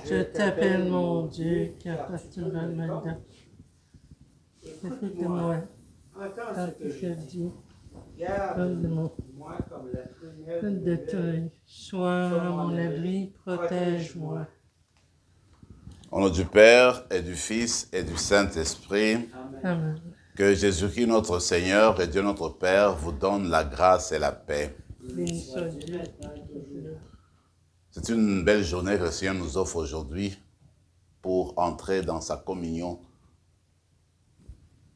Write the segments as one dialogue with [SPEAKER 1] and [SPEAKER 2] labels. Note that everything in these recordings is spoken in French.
[SPEAKER 1] Je t'appelle mon Dieu, car tu vas m'aider. Écoute-moi, car tu te dis, de toi, sois mon abri, protège-moi.
[SPEAKER 2] Au nom du Père et du Fils et du Saint-Esprit,
[SPEAKER 1] Amen.
[SPEAKER 2] que Jésus-Christ notre Seigneur et Dieu notre Père vous donne la grâce et la paix.
[SPEAKER 1] Béni soit Dieu.
[SPEAKER 2] C'est une belle journée que le Seigneur nous offre aujourd'hui pour entrer dans sa communion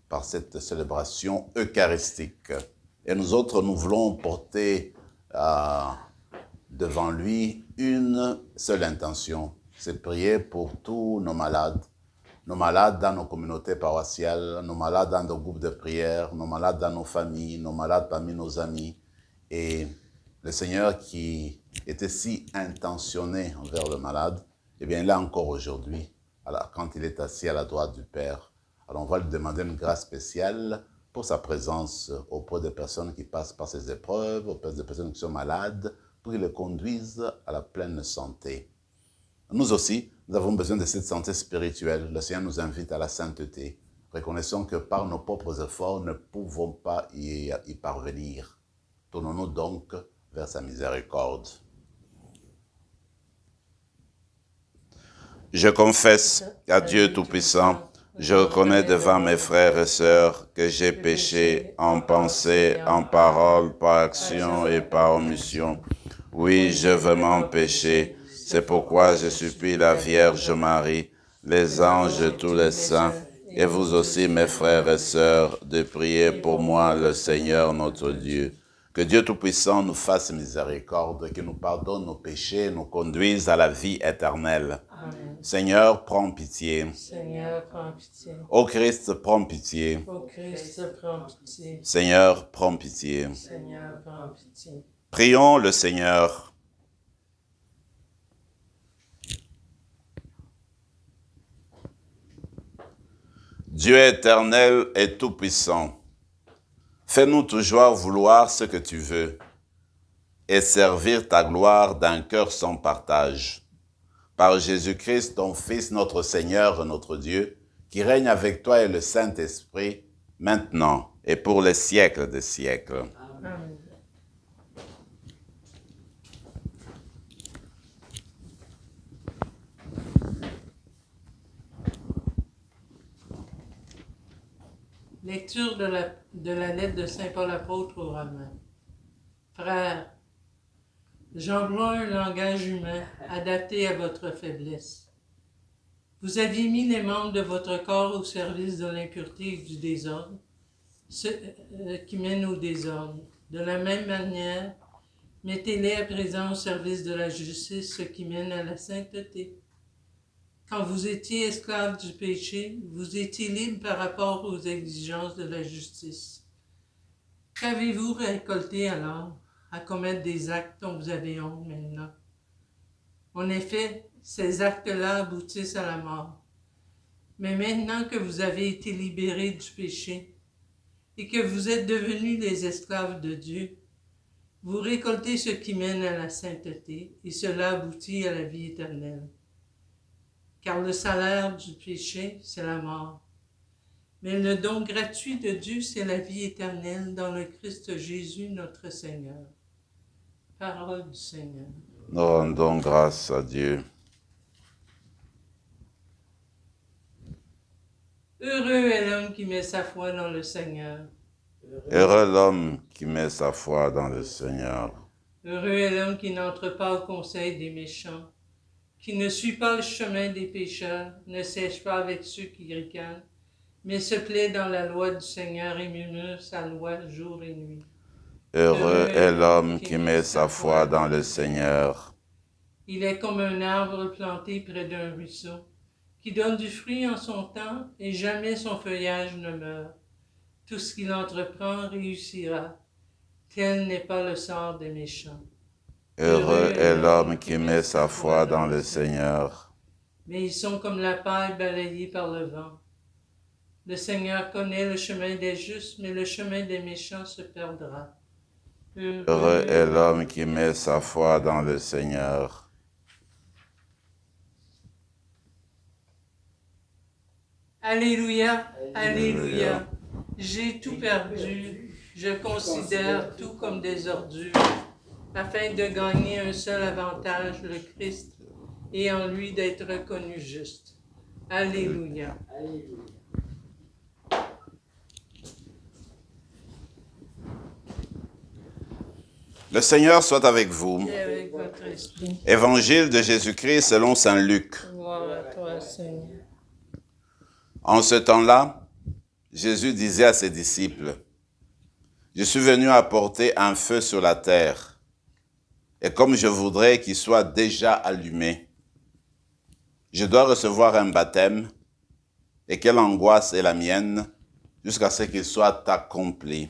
[SPEAKER 2] par cette célébration eucharistique. Et nous autres, nous voulons porter devant lui une seule intention, c'est prier pour tous nos malades dans nos communautés paroissiales, nos malades dans nos groupes de prière, nos malades dans nos familles, nos malades parmi nos amis. Et le Seigneur qui était si intentionné envers le malade, eh bien là encore aujourd'hui, quand il est assis à la droite du Père, alors on va lui demander une grâce spéciale pour sa présence auprès des personnes qui passent par ces épreuves, auprès des personnes qui sont malades, pour qu'il les conduise à la pleine santé. Nous aussi, nous avons besoin de cette santé spirituelle. Le Seigneur nous invite à la sainteté. Reconnaissons que par nos propres efforts, nous ne pouvons pas y parvenir. Tournons-nous donc vers sa miséricorde. Je confesse à Dieu Tout-Puissant, je reconnais devant mes frères et sœurs que j'ai péché en pensée, en parole, par action et par omission. Oui, j'ai vraiment péché. C'est pourquoi je supplie la Vierge Marie, les anges et tous les saints, et vous aussi, mes frères et sœurs, de prier pour moi, le Seigneur notre Dieu. Que Dieu Tout-Puissant nous fasse miséricorde, qu'il nous pardonne nos péchés, nous conduise à la vie éternelle.
[SPEAKER 1] Amen.
[SPEAKER 2] Seigneur, prends pitié.
[SPEAKER 1] Seigneur, prends pitié.
[SPEAKER 2] Ô Christ, prends pitié.
[SPEAKER 1] Ô Christ, prends pitié.
[SPEAKER 2] Seigneur, prends pitié.
[SPEAKER 1] Seigneur, prends pitié.
[SPEAKER 2] Prions le Seigneur. Dieu éternel et tout-puissant, fais-nous toujours vouloir ce que tu veux et servir ta gloire d'un cœur sans partage. Par Jésus-Christ, ton Fils, notre Seigneur et notre Dieu, qui règne avec toi et le Saint-Esprit, maintenant et pour les siècles des siècles.
[SPEAKER 1] Amen. Lecture de la lettre de Saint Paul apôtre aux Romains. Frères, j'emploie un langage humain adapté à votre faiblesse. Vous aviez mis les membres de votre corps au service de l'impureté et du désordre, ce qui mène au désordre. De la même manière, mettez-les à présent au service de la justice, ce qui mène à la sainteté. Quand vous étiez esclaves du péché, vous étiez libres par rapport aux exigences de la justice. Qu'avez-vous récolté alors à commettre des actes dont vous avez honte maintenant? En effet, ces actes-là aboutissent à la mort. Mais maintenant que vous avez été libérés du péché et que vous êtes devenus les esclaves de Dieu, vous récoltez ce qui mène à la sainteté et cela aboutit à la vie éternelle. Car le salaire du péché, c'est la mort. Mais le don gratuit de Dieu, c'est la vie éternelle dans le Christ Jésus, notre Seigneur. Parole du Seigneur.
[SPEAKER 2] Nous rendons grâce à Dieu.
[SPEAKER 1] Heureux est l'homme qui met sa foi dans le Seigneur.
[SPEAKER 2] Heureux l'homme qui met sa foi dans le Seigneur.
[SPEAKER 1] Heureux est l'homme qui n'entre pas au conseil des méchants, qui ne suit pas le chemin des pécheurs, ne siège pas avec ceux qui ricanent, mais se plaît dans la loi du Seigneur et murmure sa loi jour et nuit.
[SPEAKER 2] Heureux est l'homme qui met sa foi dans le Seigneur.
[SPEAKER 1] Il est comme un arbre planté près d'un ruisseau, qui donne du fruit en son temps et jamais son feuillage ne meurt. Tout ce qu'il entreprend réussira. Tel n'est pas le sort des méchants.
[SPEAKER 2] Heureux est l'homme qui met sa foi dans le Seigneur.
[SPEAKER 1] Mais ils sont comme la paille balayée par le vent. Le Seigneur connaît le chemin des justes, mais le chemin des méchants se perdra.
[SPEAKER 2] Heureux est l'homme qui met sa foi dans le Seigneur.
[SPEAKER 1] Alléluia, Alléluia. J'ai tout perdu. Je considère tout comme des ordures, afin de gagner un seul avantage, le Christ, et en lui d'être reconnu juste. Alléluia.
[SPEAKER 2] Le Seigneur soit avec vous.
[SPEAKER 1] Et avec votre esprit.
[SPEAKER 2] Évangile de Jésus-Christ selon saint Luc.
[SPEAKER 1] Gloire à toi, Seigneur.
[SPEAKER 2] En ce temps-là, Jésus disait à ses disciples, « Je suis venu apporter un feu sur la terre, et comme je voudrais qu'il soit déjà allumé, je dois recevoir un baptême, et quelle angoisse est la mienne, jusqu'à ce qu'il soit accompli.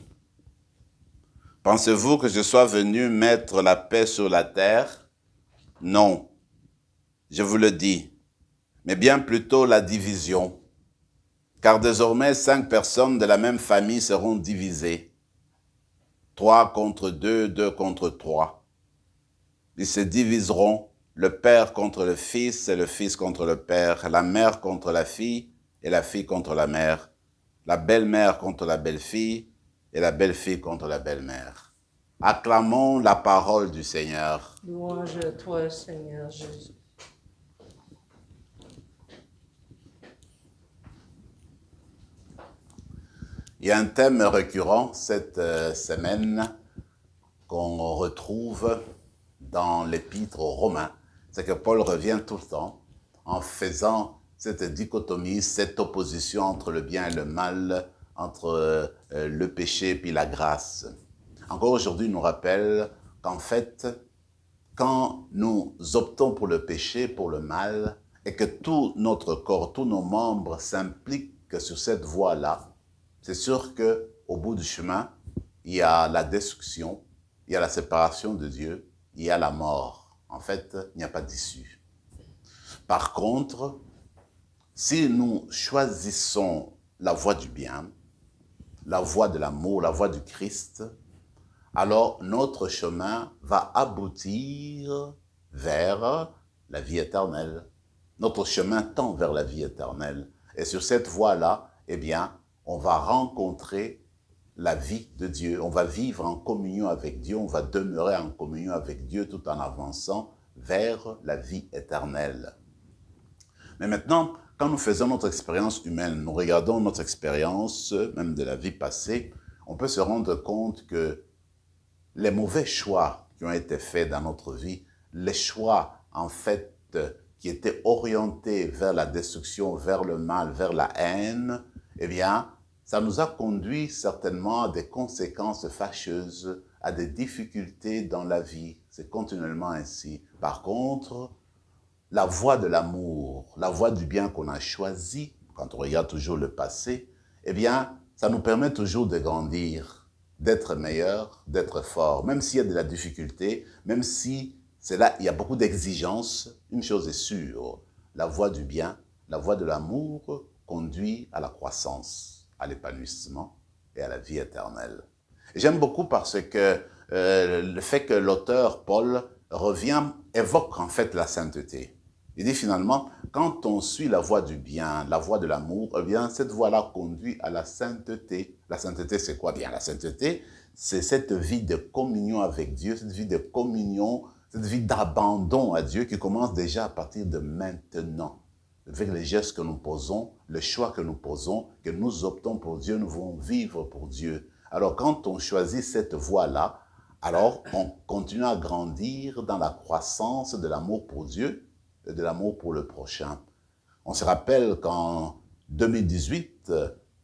[SPEAKER 2] Pensez-vous que je sois venu mettre la paix sur la terre? Non, je vous le dis, mais bien plutôt la division. Car désormais 5 personnes de la même famille seront divisées. 3 contre 2, 2 contre 3. Ils se diviseront, le père contre le fils et le fils contre le père, la mère contre la fille et la fille contre la mère, la belle-mère contre la belle-fille et la belle-fille contre la belle-mère. Acclamons la parole du Seigneur.
[SPEAKER 1] Louange à toi, Seigneur Jésus.
[SPEAKER 2] Il y a un thème récurrent cette semaine qu'on retrouve dans l'épître aux Romains. C'est que Paul revient tout le temps en faisant cette dichotomie, cette opposition entre le bien et le mal, entre le péché et puis la grâce. Encore aujourd'hui, il nous rappelle qu'en fait, quand nous optons pour le péché, pour le mal, et que tout notre corps, tous nos membres s'impliquent sur cette voie-là, c'est sûr qu'au bout du chemin, il y a la destruction, il y a la séparation de Dieu, il y a la mort. En fait, il n'y a pas d'issue. Par contre, si nous choisissons la voie du bien, la voie de l'amour, la voie du Christ, alors notre chemin va aboutir vers la vie éternelle. Notre chemin tend vers la vie éternelle. Et sur cette voie-là, eh bien, on va rencontrer la vie de Dieu. On va vivre en communion avec Dieu, on va demeurer en communion avec Dieu tout en avançant vers la vie éternelle. Mais maintenant, quand nous faisons notre expérience humaine, nous regardons notre expérience, même de la vie passée, on peut se rendre compte que les mauvais choix qui ont été faits dans notre vie, les choix en fait qui étaient orientés vers la destruction, vers le mal, vers la haine, eh bien, ça nous a conduit certainement à des conséquences fâcheuses, à des difficultés dans la vie. C'est continuellement ainsi. Par contre, la voie de l'amour, la voie du bien qu'on a choisi, quand on regarde toujours le passé, eh bien, ça nous permet toujours de grandir, d'être meilleur, d'être fort. Même s'il y a de la difficulté, même si c'est là, il y a beaucoup d'exigences, une chose est sûre, la voie du bien, la voie de l'amour conduit à la croissance, à l'épanouissement et à la vie éternelle. J'aime beaucoup parce que le fait que l'auteur Paul évoque en fait la sainteté. Il dit finalement, quand on suit la voie du bien, la voie de l'amour, eh bien cette voie-là conduit à la sainteté. La sainteté, c'est quoi? Bien, la sainteté, c'est cette vie de communion avec Dieu, cette vie de communion, cette vie d'abandon à Dieu qui commence déjà à partir de maintenant. Avec les gestes que nous posons, le choix que nous posons, que nous optons pour Dieu, nous voulons vivre pour Dieu. Alors quand on choisit cette voie-là, alors on continue à grandir dans la croissance de l'amour pour Dieu et de l'amour pour le prochain. On se rappelle qu'en 2018,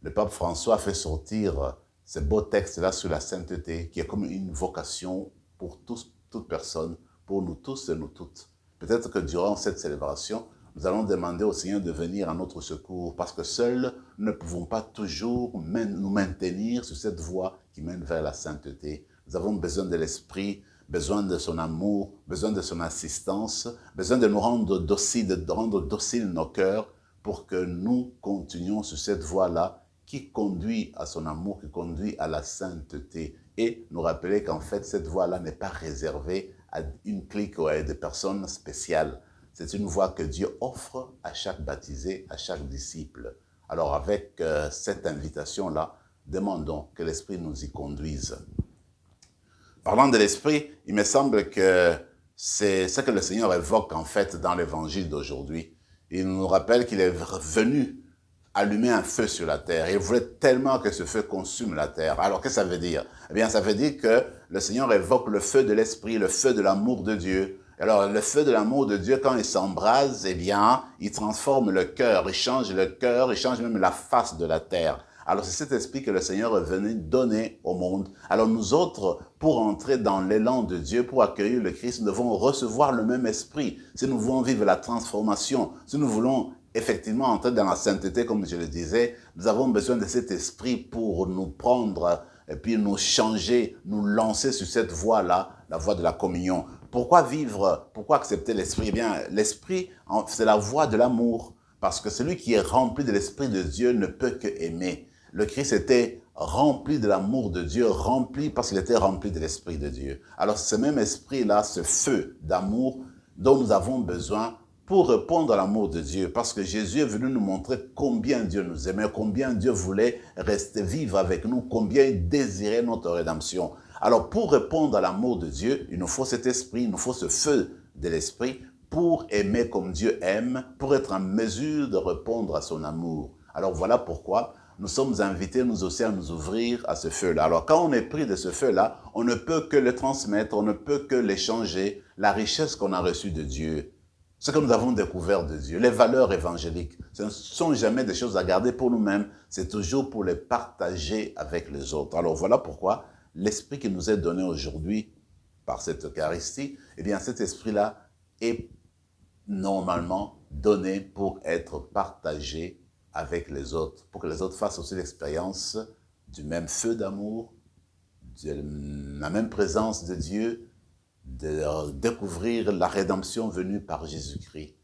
[SPEAKER 2] le pape François a fait sortir ce beau texte-là sur la sainteté, qui est comme une vocation pour tous, toute personne, pour nous tous et nous toutes. Peut-être que durant cette célébration, nous allons demander au Seigneur de venir à notre secours, parce que seuls nous ne pouvons pas toujours nous maintenir sur cette voie qui mène vers la sainteté. Nous avons besoin de l'Esprit, besoin de son amour, besoin de son assistance, besoin de nous rendre dociles, de rendre dociles nos cœurs pour que nous continuions sur cette voie-là qui conduit à son amour, qui conduit à la sainteté. Et nous rappeler qu'en fait, cette voie-là n'est pas réservée à une clique ou à des personnes spéciales. C'est une voie que Dieu offre à chaque baptisé, à chaque disciple. Alors avec cette invitation-là, demandons que l'Esprit nous y conduise. Parlant de l'Esprit, il me semble que c'est ce que le Seigneur évoque en fait dans l'Évangile d'aujourd'hui. Il nous rappelle qu'il est venu allumer un feu sur la terre. Il voulait tellement que ce feu consume la terre. Alors, qu'est-ce que ça veut dire? Eh bien, ça veut dire que le Seigneur évoque le feu de l'Esprit, le feu de l'amour de Dieu. Alors, le feu de l'amour de Dieu, quand il s'embrase, eh bien, il transforme le cœur, il change même la face de la terre. Alors, c'est cet esprit que le Seigneur est venu donner au monde. Alors, nous autres, pour entrer dans l'élan de Dieu, pour accueillir le Christ, nous devons recevoir le même esprit. Si nous voulons vivre la transformation, si nous voulons effectivement entrer dans la sainteté, comme je le disais, nous avons besoin de cet esprit pour nous prendre et puis nous changer, nous lancer sur cette voie-là, la voie de la communion. Pourquoi vivre, pourquoi accepter l'esprit? Eh bien, l'esprit, c'est la voie de l'amour. Parce que celui qui est rempli de l'esprit de Dieu ne peut que aimer. Le Christ était rempli de l'amour de Dieu, rempli parce qu'il était rempli de l'esprit de Dieu. Alors, ce même esprit-là, ce feu d'amour dont nous avons besoin pour répondre à l'amour de Dieu, parce que Jésus est venu nous montrer combien Dieu nous aimait, combien Dieu voulait rester vivre avec nous, combien il désirait notre rédemption. Alors, pour répondre à l'amour de Dieu, il nous faut cet esprit, il nous faut ce feu de l'esprit pour aimer comme Dieu aime, pour être en mesure de répondre à son amour. Alors, voilà pourquoi nous sommes invités, nous aussi, à nous ouvrir à ce feu-là. Alors, quand on est pris de ce feu-là, on ne peut que le transmettre, on ne peut que l'échanger, la richesse qu'on a reçue de Dieu. Ce que nous avons découvert de Dieu, les valeurs évangéliques, ce ne sont jamais des choses à garder pour nous-mêmes, c'est toujours pour les partager avec les autres. Alors voilà pourquoi l'esprit qui nous est donné aujourd'hui par cette Eucharistie, eh bien cet esprit-là est normalement donné pour être partagé avec les autres, pour que les autres fassent aussi l'expérience du même feu d'amour, de la même présence de Dieu, de découvrir la rédemption venue par Jésus-Christ.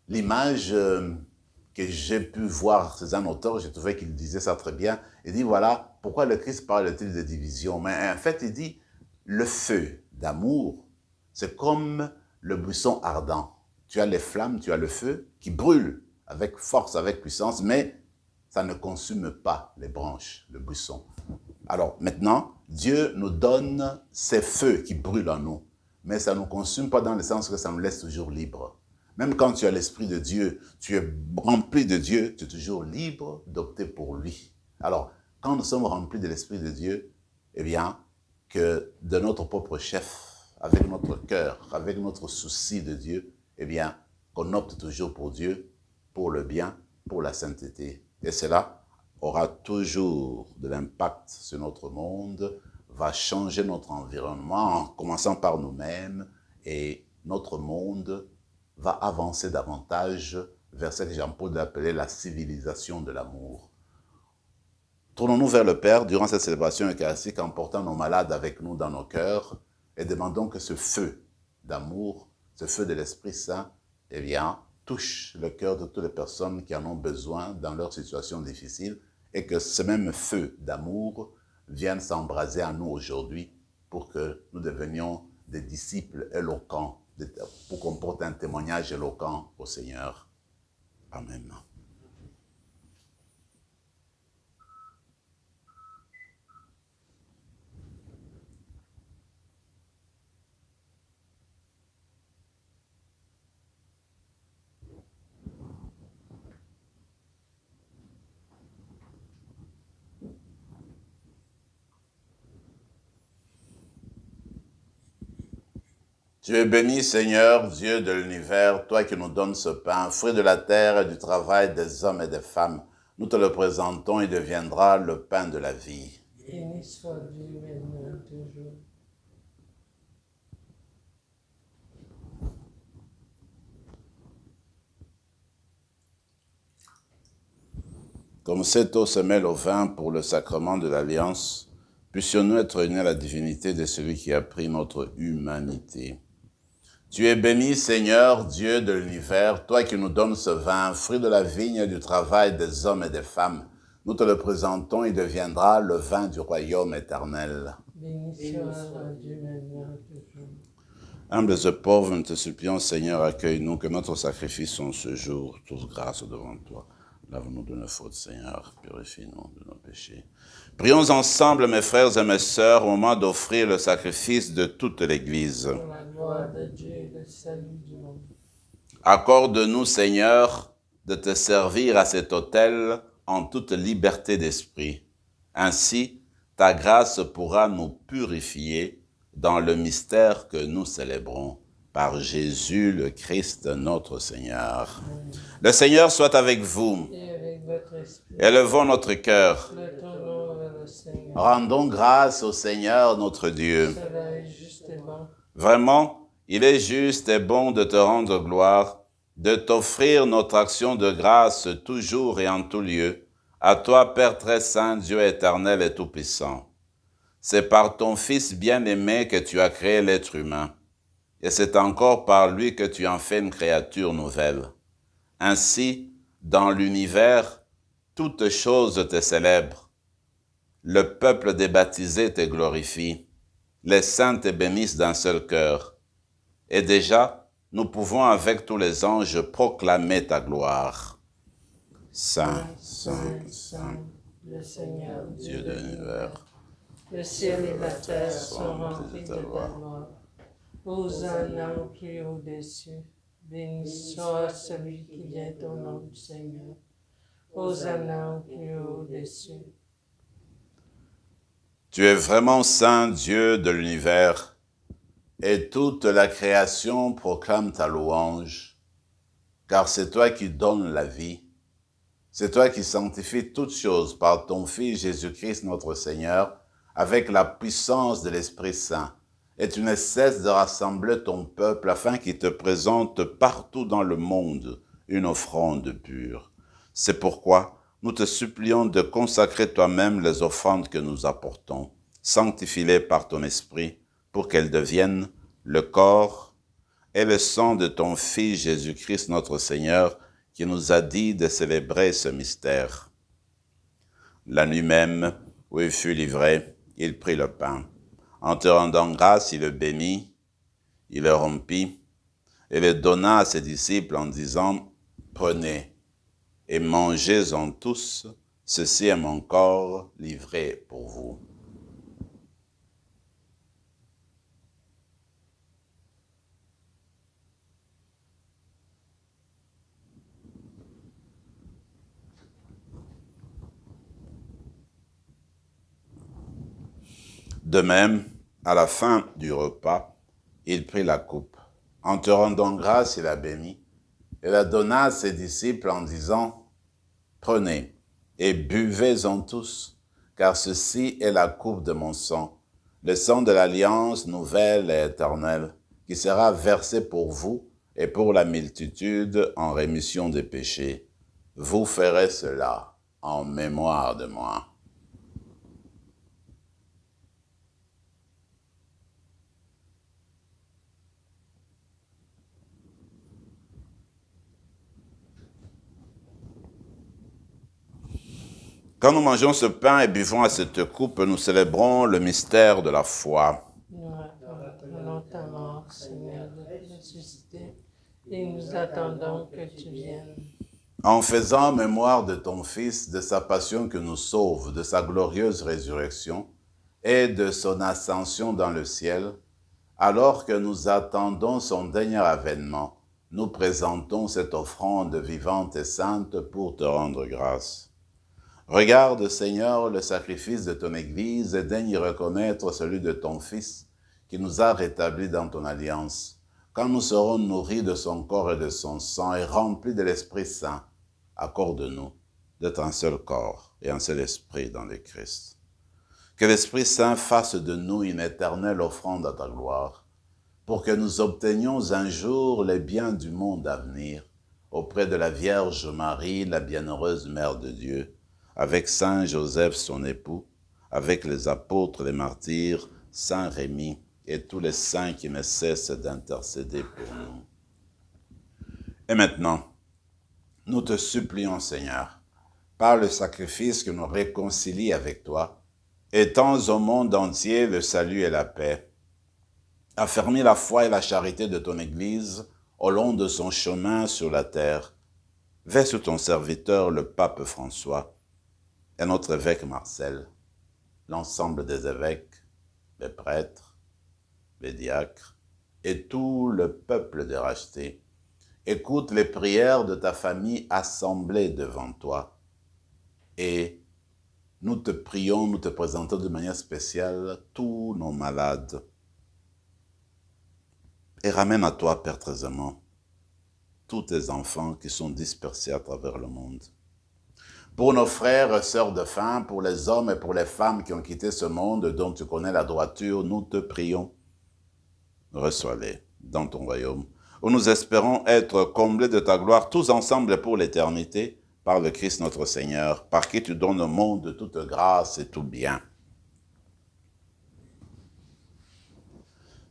[SPEAKER 2] L'image que j'ai pu voir chez un auteur, j'ai trouvé qu'il disait ça très bien. Il dit, voilà, pourquoi le Christ parle-t-il de division? Mais en fait, il dit, le feu d'amour, c'est comme le buisson ardent. Tu as les flammes, tu as le feu qui brûle avec force, avec puissance, mais ça ne consume pas les branches, le buisson. Alors maintenant, Dieu nous donne ces feux qui brûlent en nous, mais ça ne nous consume pas dans le sens que ça nous laisse toujours libres. Même quand tu as l'Esprit de Dieu, tu es rempli de Dieu, tu es toujours libre d'opter pour lui. Alors, quand nous sommes remplis de l'Esprit de Dieu, eh bien, que de notre propre chef, avec notre cœur, avec notre souci de Dieu, eh bien, qu'on opte toujours pour Dieu, pour le bien, pour la sainteté. Et cela aura toujours de l'impact sur notre monde, va changer notre environnement, en commençant par nous-mêmes, et notre monde va avancer davantage vers ce que Jean-Paul appelait la civilisation de l'amour. Tournons-nous vers le Père durant cette célébration eucharistique en portant nos malades avec nous dans nos cœurs et demandons que ce feu d'amour, ce feu de l'Esprit Saint, eh bien, touche le cœur de toutes les personnes qui en ont besoin dans leur situation difficile et que ce même feu d'amour vienne s'embraser à nous aujourd'hui pour que nous devenions des disciples éloquents, pour qu'on porte un témoignage éloquent au Seigneur. Amen. Tu es béni, Seigneur, Dieu de l'univers, toi qui nous donnes ce pain, fruit de la terre et du travail des hommes et des femmes. Nous te le présentons, il deviendra le pain de la vie.
[SPEAKER 1] Béni soit Dieu maintenant, toujours.
[SPEAKER 2] Comme cette eau se mêle au vin pour le sacrement de l'Alliance, puissions-nous être unis à la divinité de celui qui a pris notre humanité. Tu es béni, Seigneur, Dieu de l'univers, toi qui nous donnes ce vin, fruit de la vigne et du travail des hommes et des femmes. Nous te le présentons, il deviendra le vin du royaume éternel.
[SPEAKER 1] Béni soit Dieu maintenant, toujours.
[SPEAKER 2] Humbles et pauvres, nous te supplions, Seigneur, accueille-nous, que notre sacrifice en ce jour trouve grâce devant toi. Lave-nous de nos fautes, Seigneur. Purifie-nous de nos péchés. Prions ensemble, mes frères et mes sœurs, au moment d'offrir le sacrifice de toute l'Église.
[SPEAKER 1] Pour la gloire de Dieu et le salut du monde.
[SPEAKER 2] Accorde-nous, Seigneur, de te servir à cet autel en toute liberté d'esprit. Ainsi, ta grâce pourra nous purifier dans le mystère que nous célébrons par Jésus le Christ notre Seigneur. Amen. Le Seigneur soit avec vous.
[SPEAKER 1] Et avec votre esprit.
[SPEAKER 2] Élevons notre cœur.
[SPEAKER 1] Mettons-nous vers le Seigneur.
[SPEAKER 2] Rendons grâce au Seigneur notre Dieu.
[SPEAKER 1] Cela est juste et bon.
[SPEAKER 2] Vraiment, il est juste et bon de te rendre gloire, de t'offrir notre action de grâce toujours et en tout lieu, à toi, Père très saint, Dieu éternel et tout-puissant. C'est par ton Fils bien-aimé que tu as créé l'être humain, et c'est encore par lui que tu en fais une créature nouvelle. Ainsi, dans l'univers, toutes choses te célèbrent. Le peuple des baptisés te glorifie. Les saints te bénissent d'un seul cœur. Et déjà, nous pouvons avec tous les anges proclamer ta gloire. Saint, Saint, Saint,
[SPEAKER 1] le Seigneur,
[SPEAKER 2] Dieu de l'univers.
[SPEAKER 1] Le ciel et la terre sont remplis de ta gloire. Hosanna au plus haut des cieux. Béni soit celui qui vient au nom du Seigneur. Hosanna au plus haut des cieux.
[SPEAKER 2] Tu es vraiment saint, Dieu de l'univers, et toute la création proclame ta louange, car c'est toi qui donnes la vie. C'est toi qui sanctifies toutes choses par ton Fils Jésus-Christ notre Seigneur, avec la puissance de l'Esprit Saint. Et tu ne cesses de rassembler ton peuple afin qu'il te présente partout dans le monde une offrande pure. C'est pourquoi nous te supplions de consacrer toi-même les offrandes que nous apportons. Sanctifie-les par ton Esprit pour qu'elles deviennent le corps et le sang de ton Fils Jésus-Christ notre Seigneur, qui nous a dit de célébrer ce mystère. La nuit même, où il fut livré, il prit le pain. En te rendant grâce, il le bénit, il le rompit et le donna à ses disciples en disant, « Prenez et mangez-en tous, ceci est mon corps livré pour vous. » De même, à la fin du repas, il prit la coupe. En te rendant grâce, il la bénit et la donna à ses disciples en disant, « Prenez et buvez-en tous, car ceci est la coupe de mon sang, le sang de l'alliance nouvelle et éternelle, qui sera versé pour vous et pour la multitude en rémission des péchés. Vous ferez cela en mémoire de moi. » Quand nous mangeons ce pain et buvons à cette coupe, nous célébrons le mystère de la foi.
[SPEAKER 1] Nous attendons ta mort, Seigneur, de ressusciter, et nous attendons que tu viennes.
[SPEAKER 2] En faisant mémoire de ton Fils, de sa passion que nous sauve, de sa glorieuse résurrection et de son ascension dans le ciel, alors que nous attendons son dernier avènement, nous présentons cette offrande vivante et sainte pour te rendre grâce. Regarde, Seigneur, le sacrifice de ton Église et daigne y reconnaître celui de ton Fils qui nous a rétablis dans ton alliance. Quand nous serons nourris de son corps et de son sang et remplis de l'Esprit Saint, accorde-nous d'être un seul corps et un seul esprit dans le Christ. Que l'Esprit Saint fasse de nous une éternelle offrande à ta gloire, pour que nous obtenions un jour les biens du monde à venir, auprès de la Vierge Marie, la bienheureuse Mère de Dieu, avec Saint Joseph son époux, avec les apôtres, les martyrs, Saint Rémy et tous les saints qui ne cessent d'intercéder pour nous. Et maintenant, nous te supplions, Seigneur, par le sacrifice que nous réconcilie avec toi, étends au monde entier le salut et la paix. Affermis la foi et la charité de ton Église au long de son chemin sur la terre, Veille sur ton serviteur, le pape François, et notre évêque Marcel, l'ensemble des évêques, les prêtres, les diacres, et tout le peuple de racheté. Écoute les prières de ta famille assemblée devant toi. Et nous te prions, nous te présentons de manière spéciale tous nos malades. Et ramène à toi, Père très aimant, tous tes enfants qui sont dispersés à travers le monde. Pour nos frères et sœurs de faim, pour les hommes et pour les femmes qui ont quitté ce monde dont tu connais la droiture, nous te prions. Reçois-les dans ton royaume, où nous espérons être comblés de ta gloire, tous ensemble pour l'éternité, par le Christ notre Seigneur, par qui tu donnes au monde toute grâce et tout bien.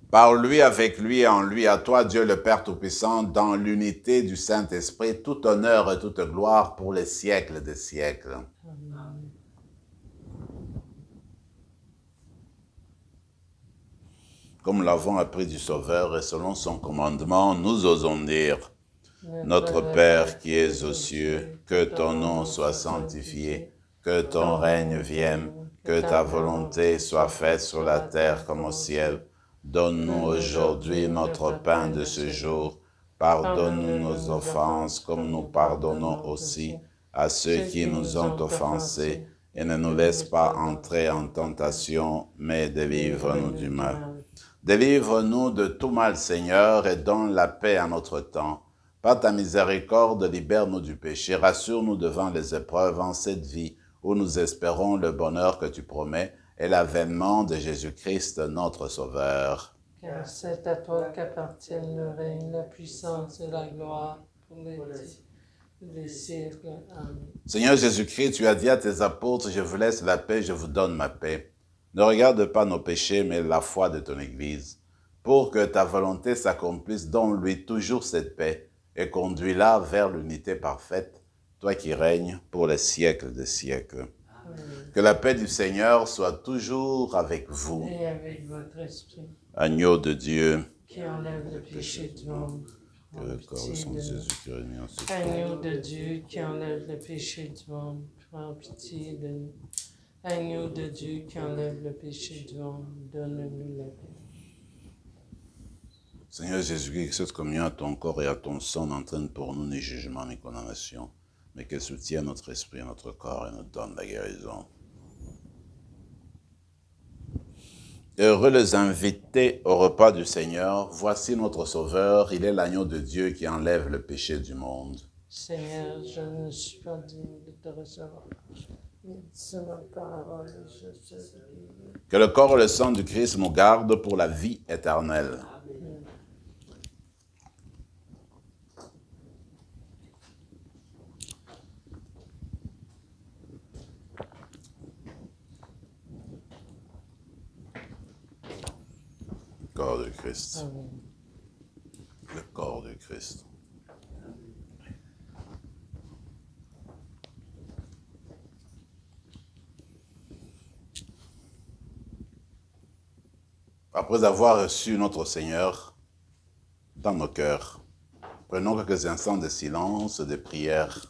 [SPEAKER 2] Par lui, avec lui et en lui, à toi, Dieu le Père Tout-Puissant, dans l'unité du Saint-Esprit, tout honneur et toute gloire pour les siècles des siècles. Amen. Comme l'avons appris du Sauveur et selon son commandement, nous osons dire, Notre Père qui es aux cieux, que ton nom soit sanctifié, que ton règne vienne, que ta volonté soit faite sur la terre comme au ciel. Donne-nous aujourd'hui notre pain de ce jour. Pardonne-nous nos offenses comme nous pardonnons aussi à ceux qui nous ont offensés. Et ne nous laisse pas entrer en tentation, mais délivre-nous du mal. Délivre-nous de tout mal, Seigneur, et donne la paix à notre temps. Par ta miséricorde, libère-nous du péché, rassure-nous devant les épreuves en cette vie où nous espérons le bonheur que tu promets et l'avènement de Jésus-Christ, notre Sauveur.
[SPEAKER 1] Car c'est à toi qu'appartiennent le règne, la puissance et la gloire pour les siècles. Amen.
[SPEAKER 2] Seigneur Jésus-Christ, tu as dit à tes apôtres, je vous laisse la paix, je vous donne ma paix. Ne regarde pas nos péchés, mais la foi de ton Église, pour que ta volonté s'accomplisse, donne-lui toujours cette paix et conduis-la vers l'unité parfaite, toi qui règnes pour les siècles des siècles. Amen. Que la paix du Seigneur soit toujours avec vous.
[SPEAKER 1] Et avec votre esprit.
[SPEAKER 2] Agneau de Dieu,
[SPEAKER 1] qui enlève le péché du monde.
[SPEAKER 2] Que le corps et le sang de Jésus-Christ réunis en ce
[SPEAKER 1] Agneau de Dieu qui enlève le péché du monde, prends pitié de nous. Agneau de Dieu qui enlève le péché du monde, donne-nous la paix.
[SPEAKER 2] Seigneur Jésus-Christ, que cette communion à ton corps et à ton sang n'entraîne pour nous ni jugement ni condamnation, mais qu'elle soutienne notre esprit et notre corps et nous donne la guérison. Heureux les invités au repas du Seigneur, voici notre Sauveur, il est l'agneau de Dieu qui enlève le péché du monde.
[SPEAKER 1] Seigneur, je ne suis pas digne de te recevoir. Dis ma parole, je serai.
[SPEAKER 2] Que le corps et le sang du Christ nous gardent pour la vie éternelle. Amen. Le corps de Christ. Amen. Le corps de Christ. Après avoir reçu notre Seigneur dans nos cœurs, prenons quelques instants de silence, de prière.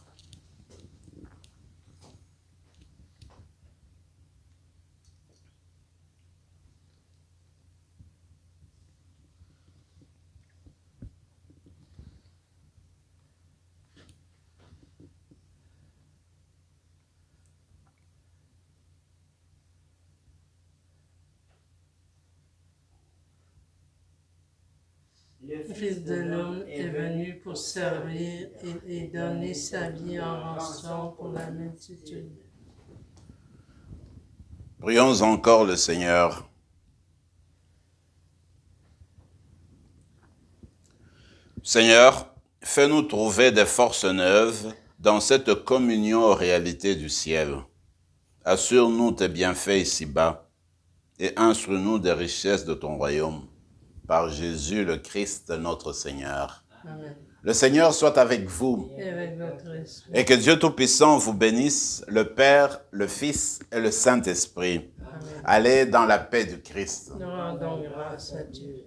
[SPEAKER 1] Le Fils de l'homme est venu pour servir et donner sa vie en rançon pour la multitude.
[SPEAKER 2] Prions encore le Seigneur. Seigneur, fais-nous trouver des forces neuves dans cette communion aux réalités du ciel. Assure-nous tes bienfaits ici-bas et instruis-nous des richesses de ton royaume. Par Jésus le Christ, notre Seigneur. Amen. Le Seigneur soit avec vous.
[SPEAKER 1] Et avec votre esprit.
[SPEAKER 2] Et que Dieu Tout-Puissant vous bénisse, le Père, le Fils et le Saint-Esprit. Allez dans la paix du Christ.
[SPEAKER 1] Nous rendons grâce à Dieu.